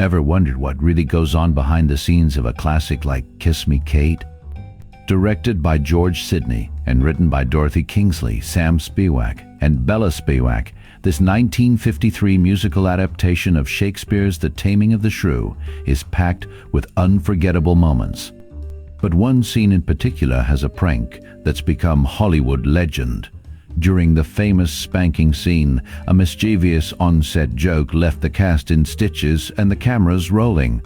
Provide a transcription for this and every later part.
ever wondered what really goes on behind the scenes of a classic like Kiss Me Kate? Directed by George Sidney and written by Dorothy Kingsley, Sam Spiewak, and Bella Spiewak, this 1953 musical adaptation of Shakespeare's The Taming of the Shrew is packed with unforgettable moments. But one scene in particular has a prank that's become Hollywood legend. During the famous spanking scene, a mischievous on-set joke left the cast in stitches and the cameras rolling.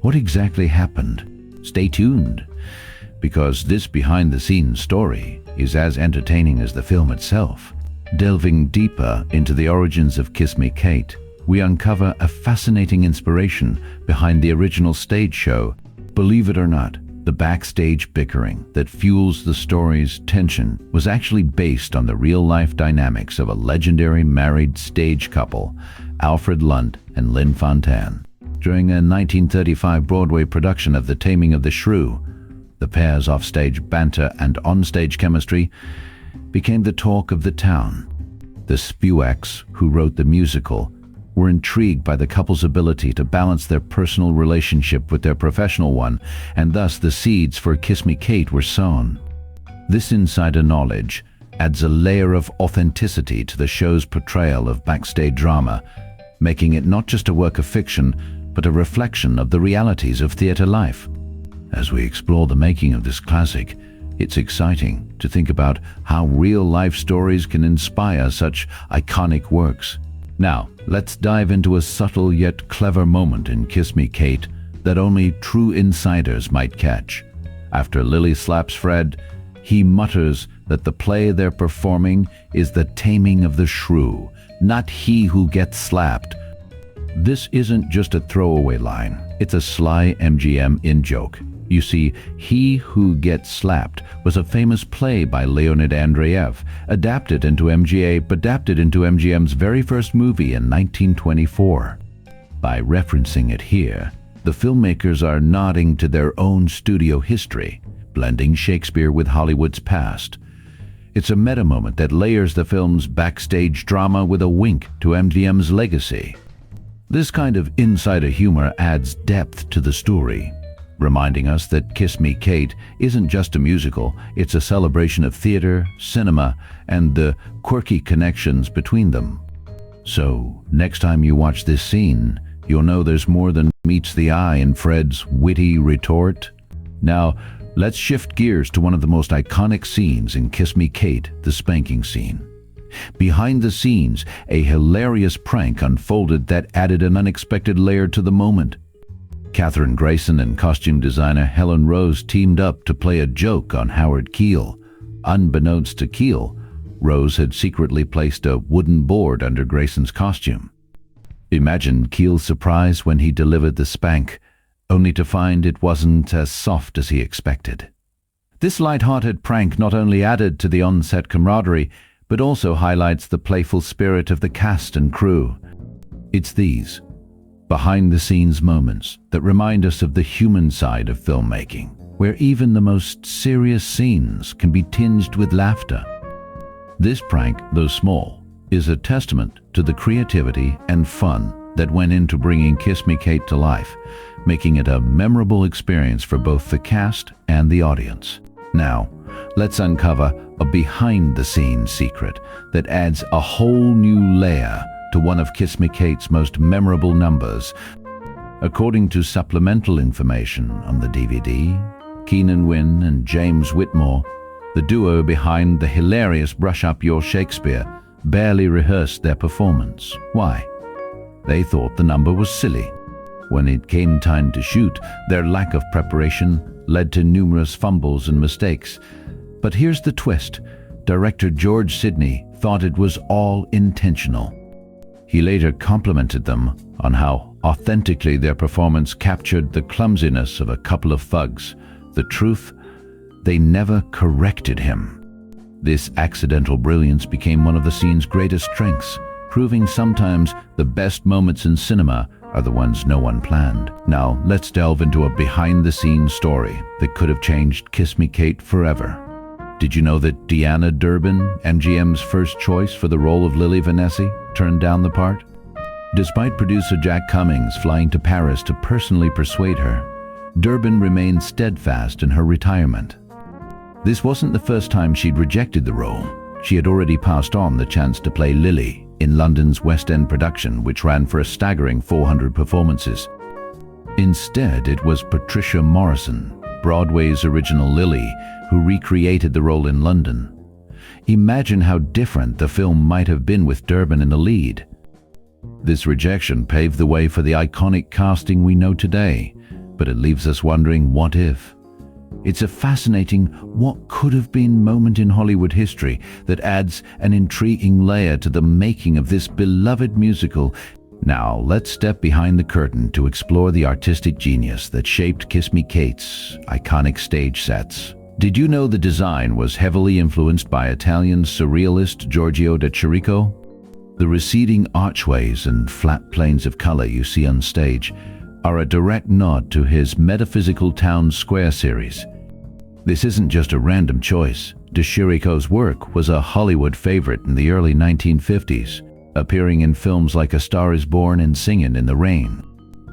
What exactly happened? Stay tuned, because this behind-the-scenes story is as entertaining as the film itself. Delving deeper into the origins of Kiss Me Kate, we uncover a fascinating inspiration behind the original stage show. Believe it or not, the backstage bickering that fuels the story's tension was actually based on the real-life dynamics of a legendary married stage couple, Alfred Lunt and Lynn Fontanne. During a 1935 Broadway production of The Taming of the Shrew, the pair's offstage banter and onstage chemistry became the talk of the town. The Spiewaks, who wrote the musical, were intrigued by the couple's ability to balance their personal relationship with their professional one, and thus the seeds for Kiss Me Kate were sown. This insider knowledge adds a layer of authenticity to the show's portrayal of backstage drama, making it not just a work of fiction, but a reflection of the realities of theater life. As we explore the making of this classic, it's exciting to think about how real-life stories can inspire such iconic works. Now, let's dive into a subtle yet clever moment in Kiss Me Kate that only true insiders might catch. After Lily slaps Fred, he mutters that the play they're performing is The Taming of the Shrew, not He Who Gets Slapped. This isn't just a throwaway line, it's a sly MGM in-joke. You see, He Who Gets Slapped was a famous play by Leonid Andreev, adapted into MGM's very first movie in 1924. By referencing it here, the filmmakers are nodding to their own studio history, blending Shakespeare with Hollywood's past. It's a meta moment that layers the film's backstage drama with a wink to MGM's legacy. This kind of insider humor adds depth to the story, reminding us that Kiss Me Kate isn't just a musical, it's a celebration of theater, cinema, and the quirky connections between them. So, next time you watch this scene, you'll know there's more than meets the eye in Fred's witty retort. Now, let's shift gears to one of the most iconic scenes in Kiss Me Kate, the spanking scene. Behind the scenes, a hilarious prank unfolded that added an unexpected layer to the moment. Katherine Grayson and costume designer Helen Rose teamed up to play a joke on Howard Keel. Unbeknownst to Keel, Rose had secretly placed a wooden board under Grayson's costume. Imagine Keel's surprise when he delivered the spank, only to find it wasn't as soft as he expected. This light-hearted prank not only added to the on-set camaraderie, but also highlights the playful spirit of the cast and crew. It's these behind-the-scenes moments that remind us of the human side of filmmaking, where even the most serious scenes can be tinged with laughter. This prank, though small, is a testament to the creativity and fun that went into bringing Kiss Me Kate to life, making it a memorable experience for both the cast and the audience. Now, let's uncover a behind-the-scenes secret that adds a whole new layer to one of Kiss Me Kate's most memorable numbers. According to supplemental information on the DVD, Keenan Wynn and James Whitmore, the duo behind the hilarious Brush Up Your Shakespeare, barely rehearsed their performance. Why? They thought the number was silly. When it came time to shoot, their lack of preparation led to numerous fumbles and mistakes. But here's the twist. Director George Sidney thought it was all intentional. He later complimented them on how authentically their performance captured the clumsiness of a couple of thugs. The truth, they never corrected him. This accidental brilliance became one of the scene's greatest strengths, proving sometimes the best moments in cinema are the ones no one planned. Now, let's delve into a behind-the-scenes story that could have changed Kiss Me Kate forever. Did you know that Deanna Durbin, MGM's first choice for the role of Lily Vanessy, turned down the part? Despite producer Jack Cummings flying to Paris to personally persuade her, Durbin remained steadfast in her retirement. This wasn't the first time she'd rejected the role. She had already passed on the chance to play Lily in London's West End production, which ran for a staggering 400 performances. Instead, it was Patricia Morrison, Broadway's original Lily, who recreated the role in London. Imagine how different the film might have been with Durbin in the lead. This rejection paved the way for the iconic casting we know today, but it leaves us wondering, what if? It's a fascinating what could have been moment in Hollywood history that adds an intriguing layer to the making of this beloved musical. Now, let's step behind the curtain to explore the artistic genius that shaped Kiss Me Kate's iconic stage sets. Did you know the design was heavily influenced by Italian surrealist Giorgio de Chirico? The receding archways and flat planes of color you see on stage are a direct nod to his Metaphysical Town Square series. This isn't just a random choice. De Chirico's work was a Hollywood favorite in the early 1950s, appearing in films like A Star is Born and Singin' in the Rain.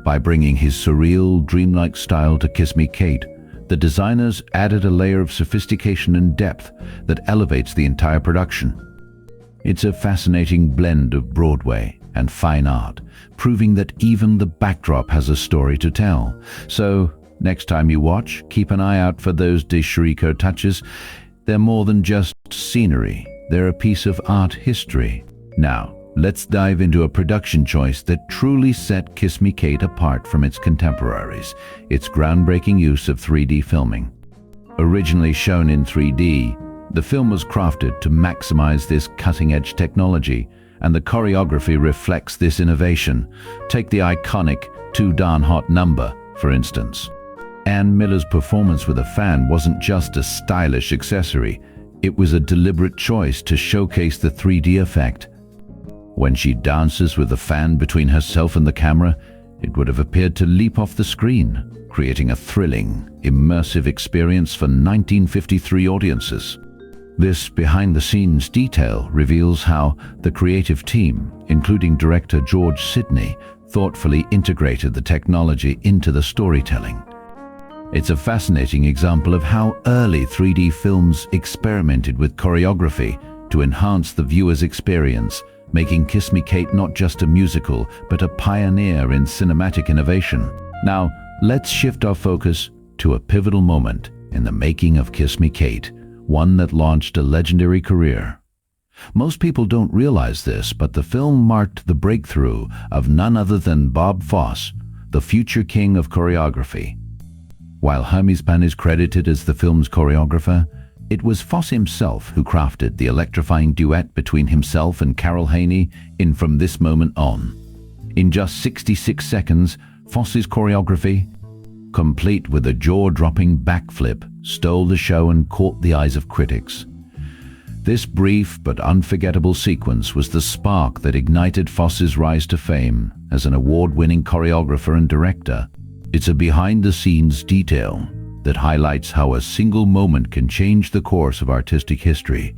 By bringing his surreal, dreamlike style to Kiss Me Kate, the designers added a layer of sophistication and depth that elevates the entire production. It's a fascinating blend of Broadway and fine art, proving that even the backdrop has a story to tell. So, next time you watch, keep an eye out for those De Chirico touches. They're more than just scenery, they're a piece of art history. Now, let's dive into a production choice that truly set Kiss Me Kate apart from its contemporaries, its groundbreaking use of 3D filming. Originally shown in 3D, the film was crafted to maximize this cutting-edge technology, and the choreography reflects this innovation. Take the iconic Too Darn Hot number, for instance. Ann Miller's performance with a fan wasn't just a stylish accessory, it was a deliberate choice to showcase the 3D effect. When she dances with a fan between herself and the camera, it would have appeared to leap off the screen, creating a thrilling, immersive experience for 1953 audiences. This behind-the-scenes detail reveals how the creative team, including director George Sidney, thoughtfully integrated the technology into the storytelling. It's a fascinating example of how early 3D films experimented with choreography to enhance the viewer's experience, making Kiss Me Kate not just a musical, but a pioneer in cinematic innovation. Now, let's shift our focus to a pivotal moment in the making of Kiss Me Kate, one that launched a legendary career. Most people don't realize this, but the film marked the breakthrough of none other than Bob Fosse, the future king of choreography. While Hermes Pan is credited as the film's choreographer, it was Fosse himself who crafted the electrifying duet between himself and Carol Haney in From This Moment On. In just 66 seconds, Fosse's choreography, complete with a jaw-dropping backflip, stole the show and caught the eyes of critics. This brief but unforgettable sequence was the spark that ignited Fosse's rise to fame as an award-winning choreographer and director. It's a behind-the-scenes detail that highlights how a single moment can change the course of artistic history.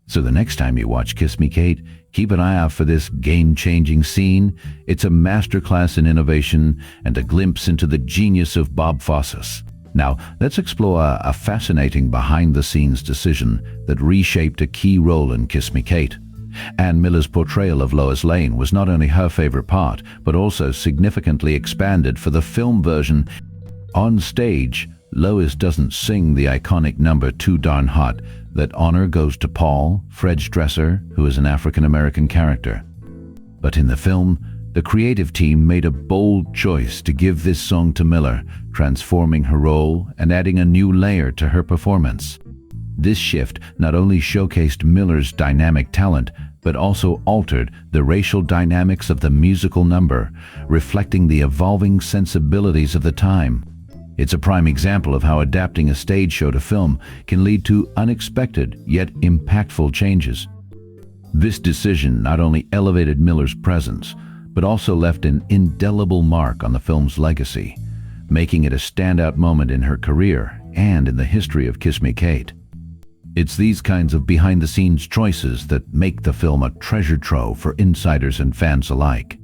So the next time you watch Kiss Me Kate, keep an eye out for this game-changing scene. It's a masterclass in innovation and a glimpse into the genius of Bob Fosse. Now, let's explore a fascinating behind-the-scenes decision that reshaped a key role in Kiss Me Kate. Ann Miller's portrayal of Lois Lane was not only her favorite part, but also significantly expanded for the film version. On stage, Lois doesn't sing the iconic number Too Darn Hot. That honor goes to Paul, Fred's dresser, who is an African-American character. But in the film, the creative team made a bold choice to give this song to Miller, transforming her role and adding a new layer to her performance. This shift not only showcased Miller's dynamic talent, but also altered the racial dynamics of the musical number, reflecting the evolving sensibilities of the time. It's a prime example of how adapting a stage show to film can lead to unexpected yet impactful changes. This decision not only elevated Miller's presence, but also left an indelible mark on the film's legacy, making it a standout moment in her career and in the history of Kiss Me Kate. It's these kinds of behind-the-scenes choices that make the film a treasure trove for insiders and fans alike.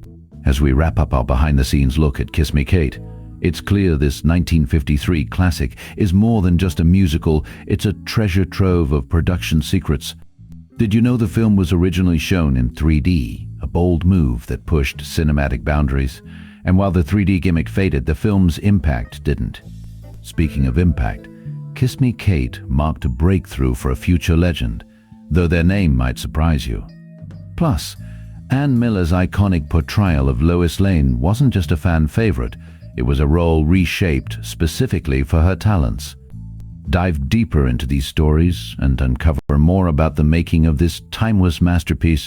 As we wrap up our behind-the-scenes look at Kiss Me Kate, it's clear this 1953 classic is more than just a musical, it's a treasure trove of production secrets. Did you know the film was originally shown in 3D, a bold move that pushed cinematic boundaries? And while the 3D gimmick faded, the film's impact didn't. Speaking of impact, Kiss Me Kate marked a breakthrough for a future legend, though their name might surprise you. Plus, Ann Miller's iconic portrayal of Lois Lane wasn't just a fan favorite, it was a role reshaped specifically for her talents. Dive deeper into these stories and uncover more about the making of this timeless masterpiece